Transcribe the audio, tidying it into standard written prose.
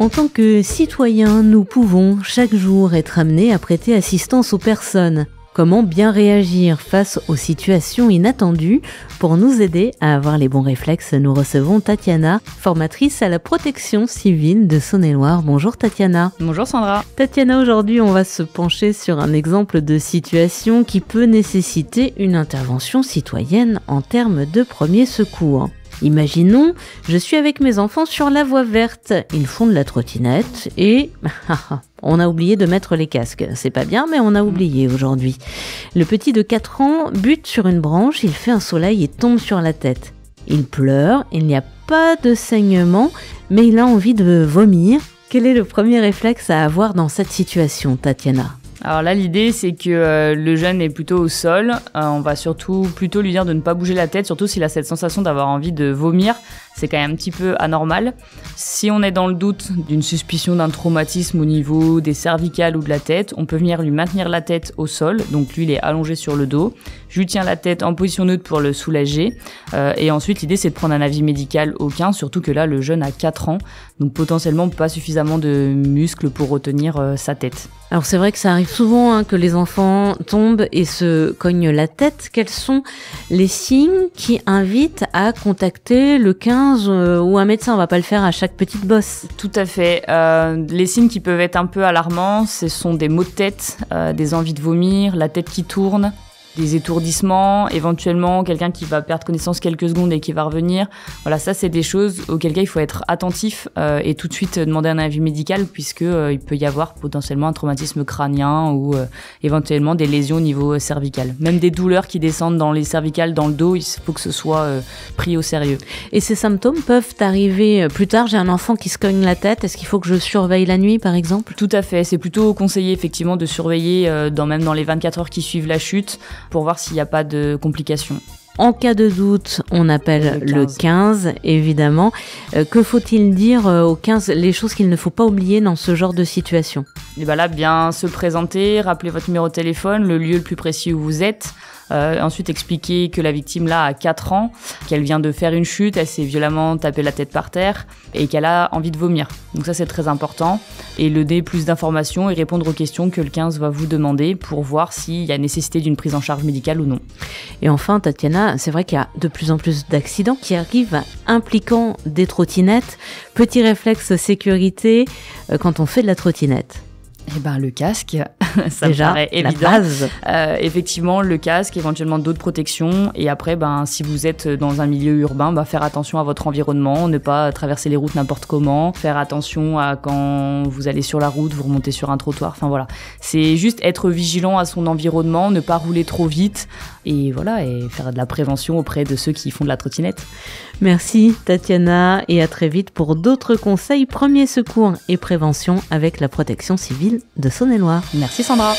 En tant que citoyens, nous pouvons chaque jour être amenés à prêter assistance aux personnes. Comment bien réagir face aux situations inattendues? Pour nous aider à avoir les bons réflexes, nous recevons Tatiana, formatrice à la protection civile de Saône-et-Loire. Bonjour Tatiana. Bonjour Sandra. Tatiana, aujourd'hui on va se pencher sur un exemple de situation qui peut nécessiter une intervention citoyenne en termes de premiers secours. Imaginons, je suis avec mes enfants sur la voie verte, ils font de la trottinette et on a oublié de mettre les casques. C'est pas bien, mais on a oublié aujourd'hui. Le petit de 4 ans bute sur une branche, il fait un soleil et tombe sur la tête. Il pleure, il n'y a pas de saignement, mais il a envie de vomir. Quel est le premier réflexe à avoir dans cette situation, Tatiana ? Alors là, l'idée, c'est que le jeune est plutôt au sol. On va plutôt lui dire de ne pas bouger la tête, surtout s'il a cette sensation d'avoir envie de vomir. C'est quand même un petit peu anormal. Si on est dans le doute d'une suspicion d'un traumatisme au niveau des cervicales ou de la tête, on peut venir lui maintenir la tête au sol. Donc lui, il est allongé sur le dos. Je lui tiens la tête en position neutre pour le soulager. Et ensuite, l'idée, c'est de prendre un avis médical au 15, surtout que là, le jeune a 4 ans. Donc potentiellement pas suffisamment de muscles pour retenir sa tête. Alors c'est vrai que ça arrive souvent que les enfants tombent et se cognent la tête. Quels sont les signes qui invitent à contacter le 15 ou un médecin? On va pas le faire à chaque petite bosse. Tout à fait. Les signes qui peuvent être un peu alarmants, ce sont des maux de tête, des envies de vomir, la tête qui tourne, des étourdissements, éventuellement quelqu'un qui va perdre connaissance quelques secondes et qui va revenir. Voilà, ça c'est des choses auxquelles il faut être attentif et tout de suite demander un avis médical puisque il peut y avoir potentiellement un traumatisme crânien ou éventuellement des lésions au niveau cervical. Même des douleurs qui descendent dans les cervicales, dans le dos, il faut que ce soit pris au sérieux. Et ces symptômes peuvent arriver plus tard. J'ai un enfant qui se cogne la tête. Est-ce qu'il faut que je surveille la nuit par exemple? Tout à fait. C'est plutôt conseillé effectivement de surveiller même dans les 24 heures qui suivent la chute pour voir s'il n'y a pas de complications. En cas de doute, on appelle le 15, évidemment. Que faut-il dire au 15, les choses qu'il ne faut pas oublier dans ce genre de situation? Et là, bien se présenter, rappeler votre numéro de téléphone, le lieu le plus précis où vous êtes. Ensuite, expliquer que la victime là a 4 ans, qu'elle vient de faire une chute, elle s'est violemment tapé la tête par terre et qu'elle a envie de vomir. Donc ça, c'est très important. Et le donner plus d'informations et répondre aux questions que le 15 va vous demander pour voir s'il y a nécessité d'une prise en charge médicale ou non. Et enfin, Tatiana, c'est vrai qu'il y a de plus en plus d'accidents qui arrivent impliquant des trottinettes. Petit réflexe sécurité quand on fait de la trottinette. Le casque, ça déjà, me paraît évident. La base. Effectivement, le casque, éventuellement d'autres protections. Et après, si vous êtes dans un milieu urbain, faire attention à votre environnement, ne pas traverser les routes n'importe comment, faire attention à quand vous allez sur la route, vous remontez sur un trottoir. Enfin voilà, c'est juste être vigilant à son environnement, ne pas rouler trop vite et faire de la prévention auprès de ceux qui font de la trottinette. Merci Tatiana et à très vite pour d'autres conseils premiers secours et prévention avec la protection civile de Saône-et-Loire. Merci Sandra.